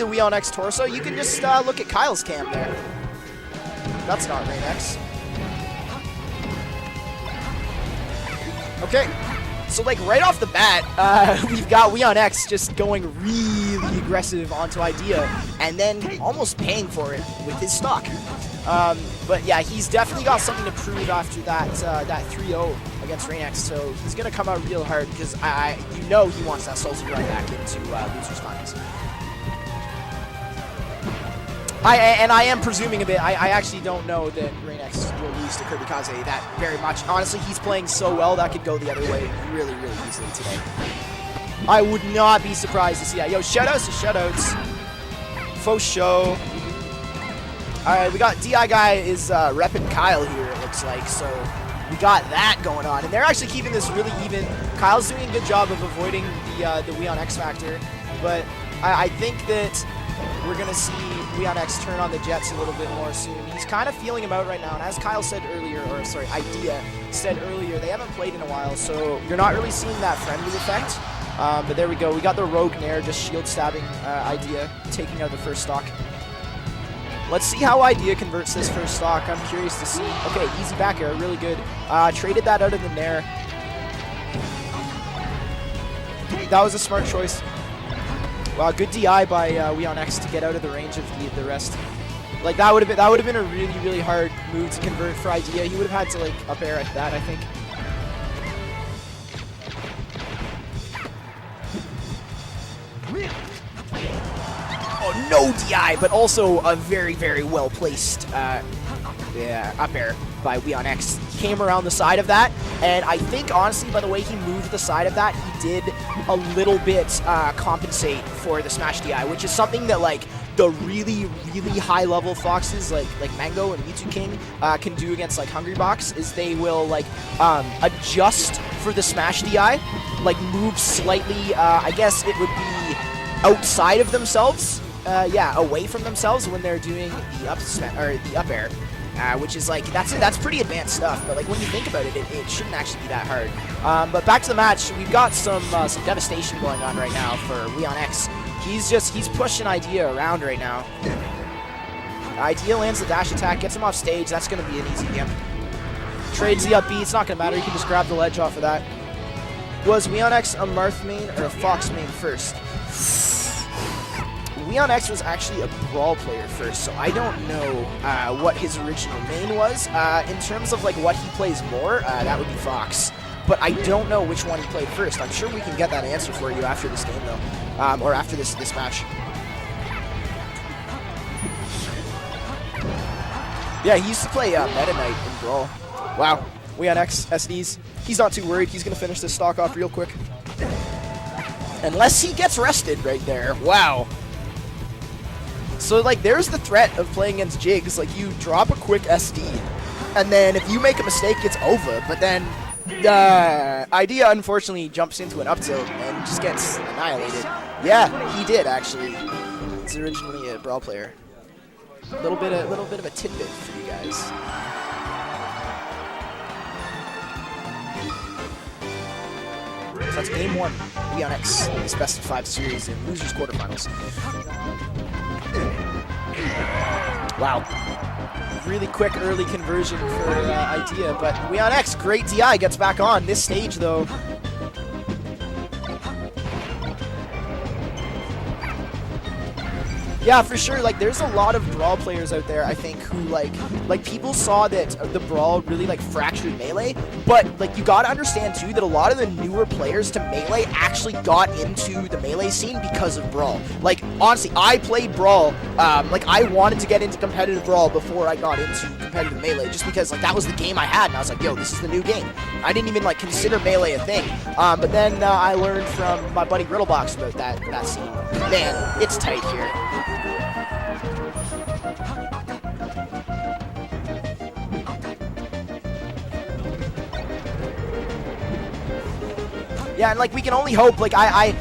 the Weon-X torso, you can just look at Kyle's cam there. That's not Weon-X. Okay, so like right off the bat, we've got Weon-X just going really aggressive onto Idea, and then almost paying for it with his stock. But yeah, he's definitely got something to prove after that 3-0 against Weon-X, so he's gonna come out real hard because you know he wants that salty run back into losers finals. I am presuming a bit. I actually don't know that Weon-X will lose to Kirby Kaze that very much. Honestly, he's playing so well that could go the other way really, really easily today. I would not be surprised to see that. Yo, shoutouts to shoutouts. Faux show. Alright, we got DI guy is repping Kyle here, it looks like, so we got that going on. And they're actually keeping this really even. Kyle's doing a good job of avoiding the Weon-X factor, but I think that we're going to see Weon-X turn on the Jets a little bit more soon. He's kind of feeling him out right now, and as Kyle said earlier, or sorry, Idea said earlier, they haven't played in a while, so you're not really seeing that friendly effect. But there we go. We got the Rogue Nair just shield stabbing Idea, taking out the first stock. Let's see how Idea converts this first stock. I'm curious to see. Okay, easy back air, really good. Traded that out of the Nair. That was a smart choice. Wow, good DI by Weon-X to get out of the range of the rest. Like that would have been a really, really hard move to convert for Idea. He would have had to like up air at that, I think. Oh, no DI, but also a very, very well placed up air by Weon-X. Came around the side of that, and I think honestly by the way he moved the side of that, he did a little bit compensate for the smash DI, which is something that like the really, really high level foxes like Mango and Mewtwo King can do against like Hungrybox, is they will like adjust for the smash DI, like move slightly, I guess it would be outside of themselves, away from themselves when they're doing the up air. Which is like, that's pretty advanced stuff, but like when you think about it, it shouldn't actually be that hard. But back to the match, we've got some devastation going on right now for Weon-X. He's pushing Idea around right now. Idea lands the dash attack, gets him off stage. That's going to be an easy game. Trades the up B, it's not going to matter. You can just grab the ledge off of that. Was Weon-X a Marth main or a Fox main first? Weon-X was actually a Brawl player first, so I don't know what his original main was. In terms of like what he plays more, that would be Fox. But I don't know which one he played first. I'm sure we can get that answer for you after this game, though, or after this match. Yeah, he used to play Meta Knight in Brawl. Wow, Weon-X, SDs. He's not too worried. He's going to finish this stock off real quick. Unless he gets rested right there. Wow. So, like, there's the threat of playing against Jigs. Like, you drop a quick SD, and then if you make a mistake, it's over. But then, Idea, unfortunately, jumps into an up tilt and just gets annihilated. Yeah, he did, actually. He's originally a Brawl player. Little bit of a tidbit for you guys. So that's game one, Weon-X, this best of 5 series in losers quarterfinals. Wow. Really quick early conversion for Idea, but Weon-X, great DI, gets back on. This stage, though, yeah, for sure. Like, there's a lot of Brawl players out there, I think, who, like people saw that the Brawl really, like, fractured Melee, but, like, you gotta understand, too, that a lot of the newer players to Melee actually got into the Melee scene because of Brawl. Like, honestly, I played Brawl, like, I wanted to get into competitive Brawl before I got into competitive Melee, just because, like, that was the game I had, and I was like, yo, this is the new game. I didn't even, like, consider Melee a thing, but then I learned from my buddy Griddlebox about that scene. Man, it's tight here. Yeah, and like we can only hope. Like I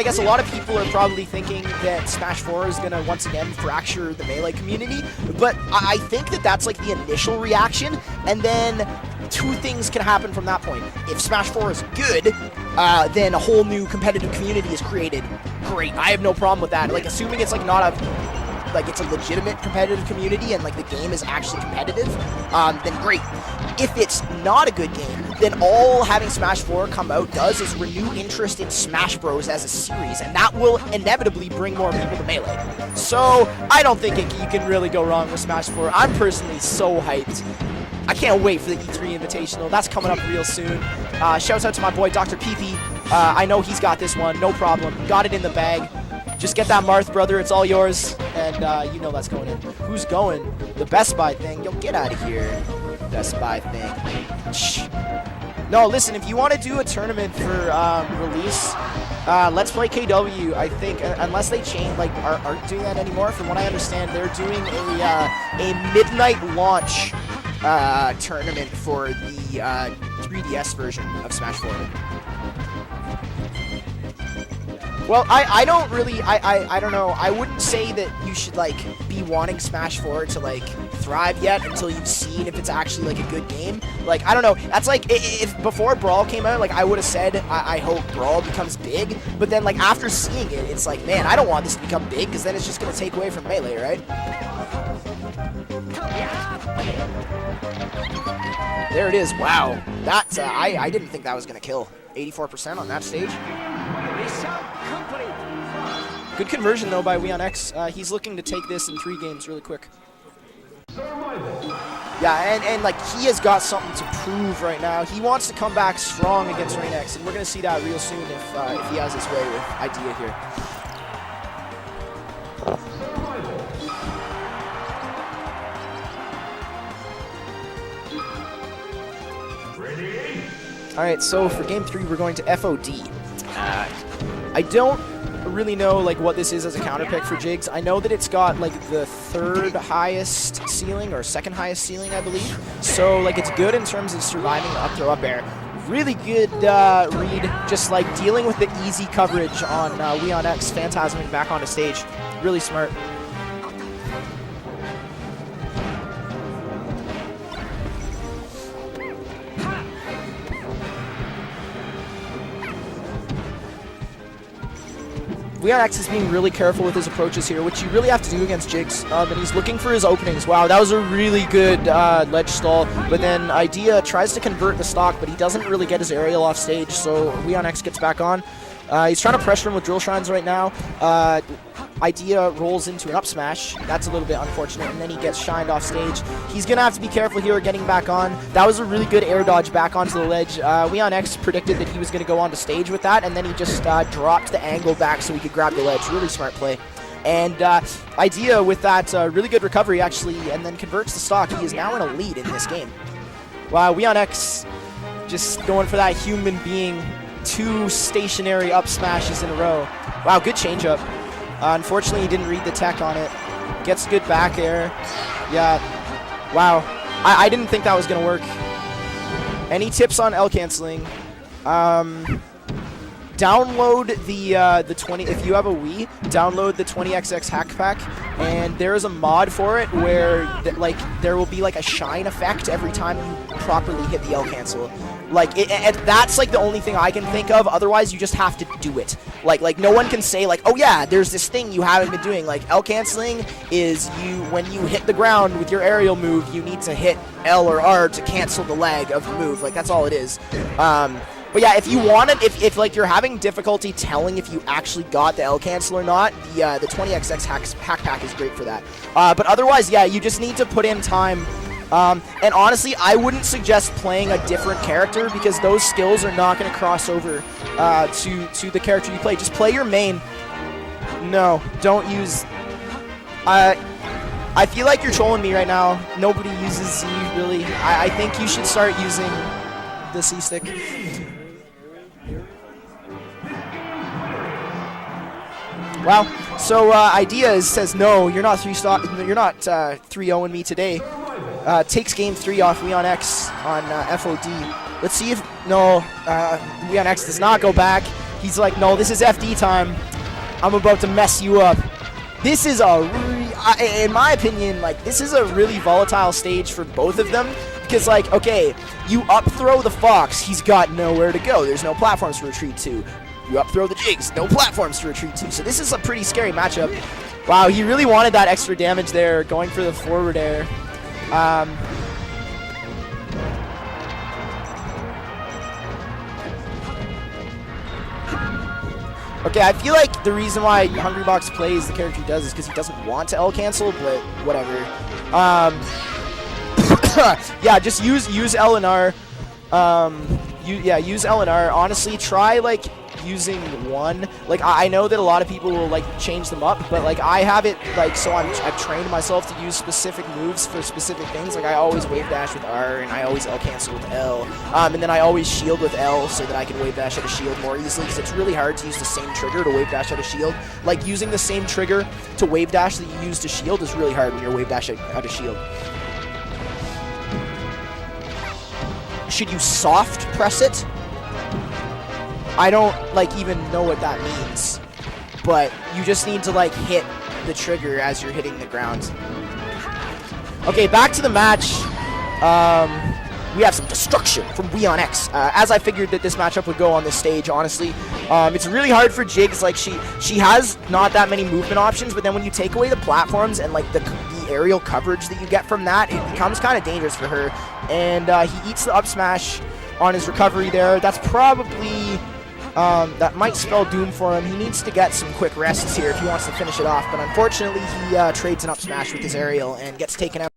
guess a lot of people are probably thinking that Smash 4 is gonna once again fracture the Melee community, but I think that that's like the initial reaction, and then two things can happen from that point. If Smash 4 is good, then a whole new competitive community is created. Great, I have no problem with that. Like, assuming it's like not a, like it's a legitimate competitive community and like the game is actually competitive, then great. If it's not a good game, then all having Smash 4 come out does is renew interest in Smash Bros. As a series, and that will inevitably bring more people to Melee. So, I don't think you can really go wrong with Smash 4. I'm personally so hyped. I can't wait for the E3 Invitational. That's coming up real soon. Shouts out to my boy, Dr. PP. I know he's got this one, no problem. Got it in the bag. Just get that Marth, brother. It's all yours. And you know that's going in. Who's going? The Best Buy thing. Yo, get out of here. Best Buy thing. Shh. No, listen, if you want to do a tournament for release, Let's Play KW, I think, unless they change, like, aren't doing that anymore. From what I understand, they're doing a midnight launch tournament for the 3DS version of Smash 4. Well, I don't really, I don't know, I wouldn't say that you should, like, be wanting Smash 4 to, like, thrive yet until you've seen if it's actually, like, a good game. Like, I don't know, that's like, if before Brawl came out, like, I would have said, I hope Brawl becomes big, but then, like, after seeing it, it's like, man, I don't want this to become big, because then it's just going to take away from Melee, right? There it is, wow. That's, I didn't think that was going to kill. 84% on that stage. Good conversion, though, by Weon-X. He's looking to take this in 3 games really quick. Yeah, and like, he has got something to prove right now. He wants to come back strong against Weon-X, and we're going to see that real soon if he has his way with Idea here. Alright, so for game 3, we're going to FOD. I don't really know like what this is as a counter pick for Jigs. I know that it's got like the 3rd highest ceiling or 2nd highest ceiling, I believe. So like it's good in terms of surviving the up throw up air. Really good read, just like dealing with the easy coverage on Weon-X phantasming back onto stage. Really smart. Weon-X is being really careful with his approaches here, which you really have to do against Jigs, and he's looking for his openings. Wow, that was a really good ledge stall, but then Idea tries to convert the stock, but he doesn't really get his aerial off stage, so Weon-X gets back on. He's trying to pressure him with drill shrines right now. Idea rolls into an up smash. That's a little bit unfortunate, and then he gets shined off stage. He's going to have to be careful here getting back on. That was a really good air dodge back onto the ledge. Weon-X predicted that he was going to go onto stage with that, and then he just dropped the angle back so he could grab the ledge. Really smart play. And Idea with that really good recovery, actually, and then converts the stock. He is now in a lead in this game. Wow, Weon-X just going for that human being. 2 stationary up smashes in a row. Wow, good changeup. Unfortunately, he didn't read the tech on it. Gets good back air. Yeah. Wow. I didn't think that was going to work. Any tips on L canceling? Download the 20. If you have a Wii, download the 20XX hack pack, and there is a mod for it where like there will be like a shine effect every time you properly hit the L cancel. Like that's like the only thing I can think of. Otherwise, you just have to do it. Like no one can say like, oh yeah, there's this thing you haven't been doing. Like L canceling is when you hit the ground with your aerial move, you need to hit L or R to cancel the lag of the move. Like that's all it is. But yeah, if you want it, if like you're having difficulty telling if you actually got the L cancel or not, the 20XX hack pack is great for that. But otherwise, yeah, you just need to put in time. And honestly, I wouldn't suggest playing a different character because those skills are not going to cross over to the character you play. Just play your main. No, don't use... I feel like you're trolling me right now. Nobody uses Z, really. I think you should start using the C stick. Wow. So Idea says no. You're not 3-0ing me today. Takes game 3 off Weon-X on FOD. Let's see if Weon-X does not go back. He's like, no, this is FD time. I'm about to mess you up. This is in my opinion, like this is a really volatile stage for both of them. Because, like, okay, you up throw the Fox, he's got nowhere to go. There's no platforms to retreat to. You up throw the Jigs, no platforms to retreat to. So this is a pretty scary matchup. Wow, he really wanted that extra damage there, going for the forward air. Okay, I feel like the reason why Hungrybox plays the character he does is because he doesn't want to L cancel, but whatever. Yeah, just use L and R. Use L and R. Honestly, try like using one. Like I know that a lot of people will like change them up, but like I have it like so I've trained myself to use specific moves for specific things. Like I always wave dash with R, and I always L cancel with L, and then I always shield with L so that I can wave dash at a shield more easily. Because it's really hard to use the same trigger to wave dash at a shield. Like using the same trigger to wave dash that you use to shield is really hard when you're wave dash at a shield. Should you soft press it? I don't like even know what that means, but you just need to like hit the trigger as you're hitting the ground. Okay, back to the match. We have some destruction from Weon-X. As I figured that this matchup would go on this stage, honestly. It's really hard for Jigs. Like she has not that many movement options, but then when you take away the platforms and like the aerial coverage that you get from that, it becomes kind of dangerous for her. And he eats the up smash on his recovery there. That's probably that might spell doom for him. He needs to get some quick rests here if he wants to finish it off, but unfortunately he trades an up smash with his aerial and gets taken out.